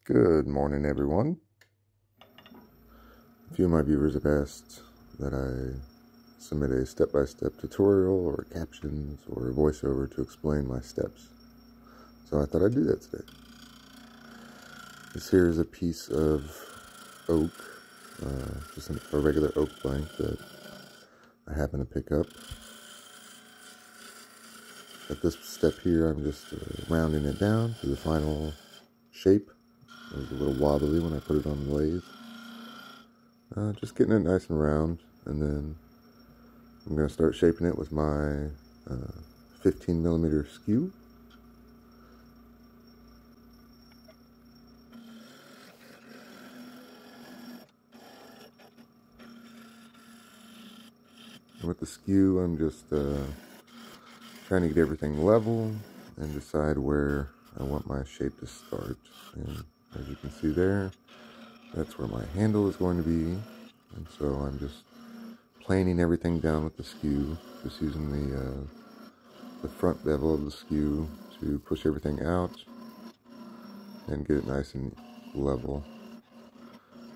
Good morning, everyone. A few of my viewers have asked that I submit a step-by-step tutorial or captions or a voiceover to explain my steps. So I thought I'd do that today. This here is a piece of oak, just a regular oak plank that I happen to pick up. At this step here, I'm just rounding it down to the final shape. It was a little wobbly when I put it on the lathe. Just getting it nice and round, and then I'm going to start shaping it with my 15mm skew. And with the skew, I'm just trying to get everything level and decide where I want my shape to start. And as you can see there, that's where my handle is going to be. And so I'm just planing everything down with the skew, just using the front bevel of the skew to push everything out and get it nice and level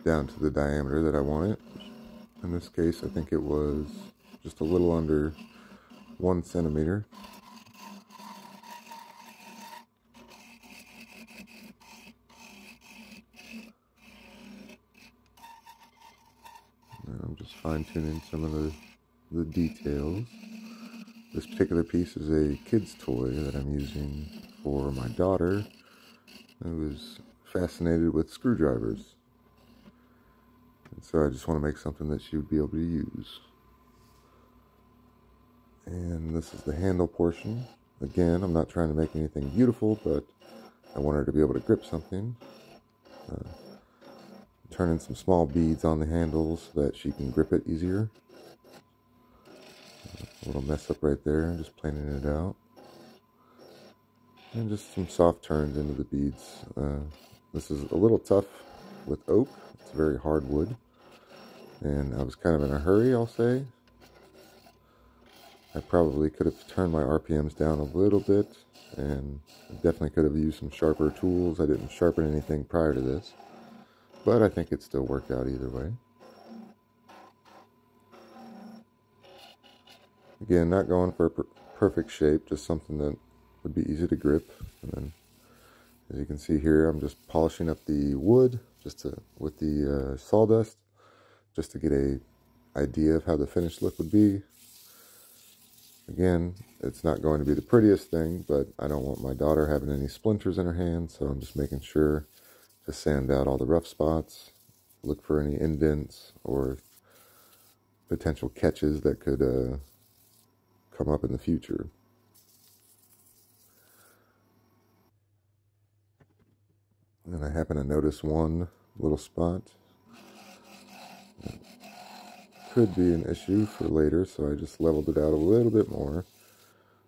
down to the diameter that I want it. In this case, I think it was just a little under 1 centimeter. And I'm just fine-tuning some of the details. This particular piece is a kid's toy that I'm using for my daughter, who is fascinated with screwdrivers. And so I just want to make something that she would be able to use. And this is the handle portion. Again, I'm not trying to make anything beautiful, but I want her to be able to grip something. Turning some small beads on the handle so that she can grip it easier. A little mess up right there, just planing it out. And just some soft turns into the beads. This is a little tough with oak. It's very hard wood. And I was kind of in a hurry, I'll say. I probably could have turned my RPMs down a little bit, and I definitely could have used some sharper tools. I didn't sharpen anything prior to this, but I think it still worked out either way. Again, not going for a perfect shape, just something that would be easy to grip. And then, as you can see here, I'm just polishing up the wood with the sawdust, just to get a idea of how the finished look would be. Again, it's not going to be the prettiest thing, but I don't want my daughter having any splinters in her hand, so I'm just making sure to sand out all the rough spots, look for any indents or potential catches that could come up in the future. And I happen to notice one little spot that could be an issue for later, so I just leveled it out a little bit more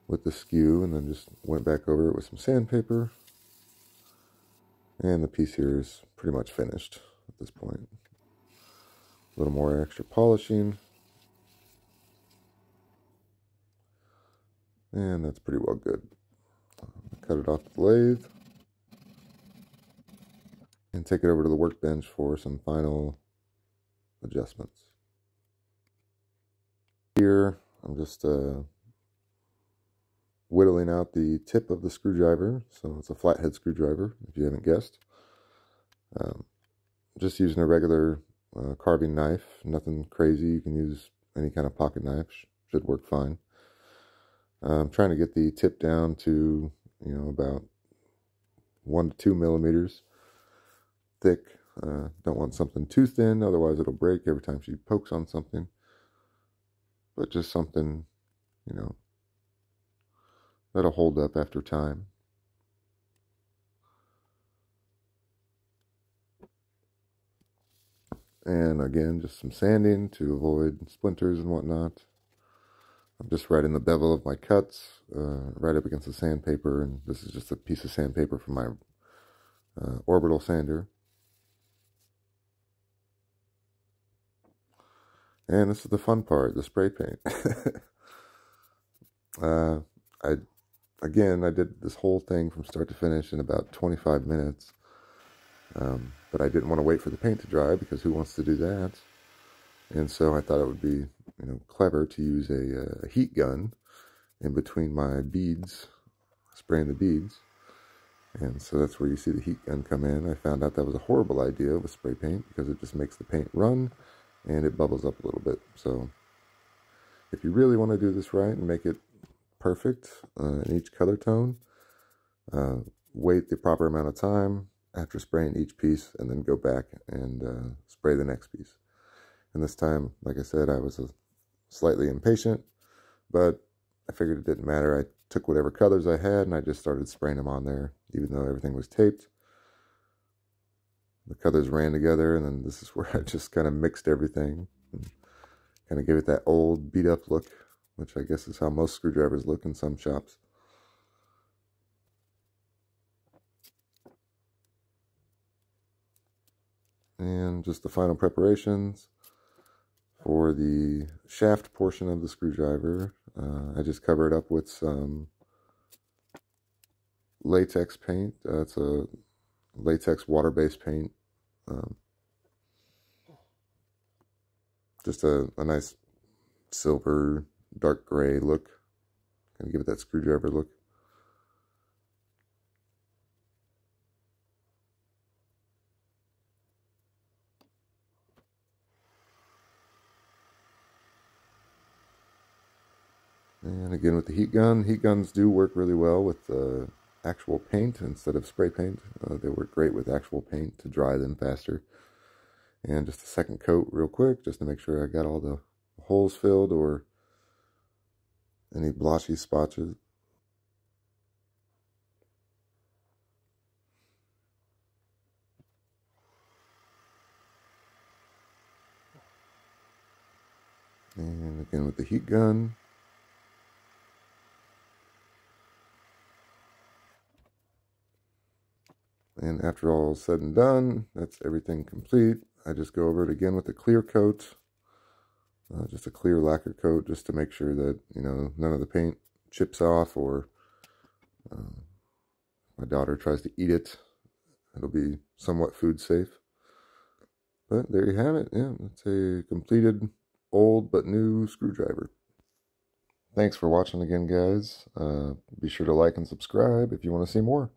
with the skew and then just went back over it with some sandpaper. And the piece here is pretty much finished at this point. A little more extra polishing. And that's pretty well good. Cut it off the lathe. And take it over to the workbench for some final adjustments. Here, I'm just whittling out the tip of the screwdriver. So it's a flathead screwdriver, if you haven't guessed. Just using a regular carving knife, nothing crazy. You can use any kind of pocket knife, should work fine. I'm trying to get the tip down to, about 1 to 2 millimeters thick. Don't want something too thin, otherwise it'll break every time she pokes on something. But just something, that'll hold up after time. And again, just some sanding to avoid splinters and whatnot. I'm just right in the bevel of my cuts, right up against the sandpaper, and this is just a piece of sandpaper from my orbital sander. And this is the fun part, the spray paint. I did this whole thing from start to finish in about 25 minutes. But I didn't want to wait for the paint to dry because who wants to do that? And so I thought it would be, clever to use a heat gun in between my beads, spraying the beads. And so that's where you see the heat gun come in. I found out that was a horrible idea with spray paint because it just makes the paint run and it bubbles up a little bit. So if you really want to do this right and make it perfect in each color tone, wait the proper amount of time after spraying each piece and then go back and spray the next piece. And this time, like I said, I was slightly impatient, but I figured it didn't matter. I took whatever colors I had and I just started spraying them on there, even though everything was taped. The colors ran together, and then this is where I just kind of mixed everything and kind of gave it that old beat up look, which I guess is how most screwdrivers look in some shops. And just the final preparations for the shaft portion of the screwdriver. I just cover it up with some latex paint. It's a latex water-based paint. Just a nice silver, dark gray look. Kind of give it that screwdriver look. And again with the heat gun. Heat guns do work really well with actual paint instead of spray paint. They work great with actual paint to dry them faster. And just a second coat real quick just to make sure I got all the holes filled or any blotchy spots. And again with the heat gun. And after all is said and done, that's everything complete. I just go over it again with a clear coat, just a clear lacquer coat, just to make sure that, none of the paint chips off or my daughter tries to eat it. It'll be somewhat food safe. But there you have it. Yeah, it's a completed old but new screwdriver. Thanks for watching again, guys. Be sure to like and subscribe if you want to see more.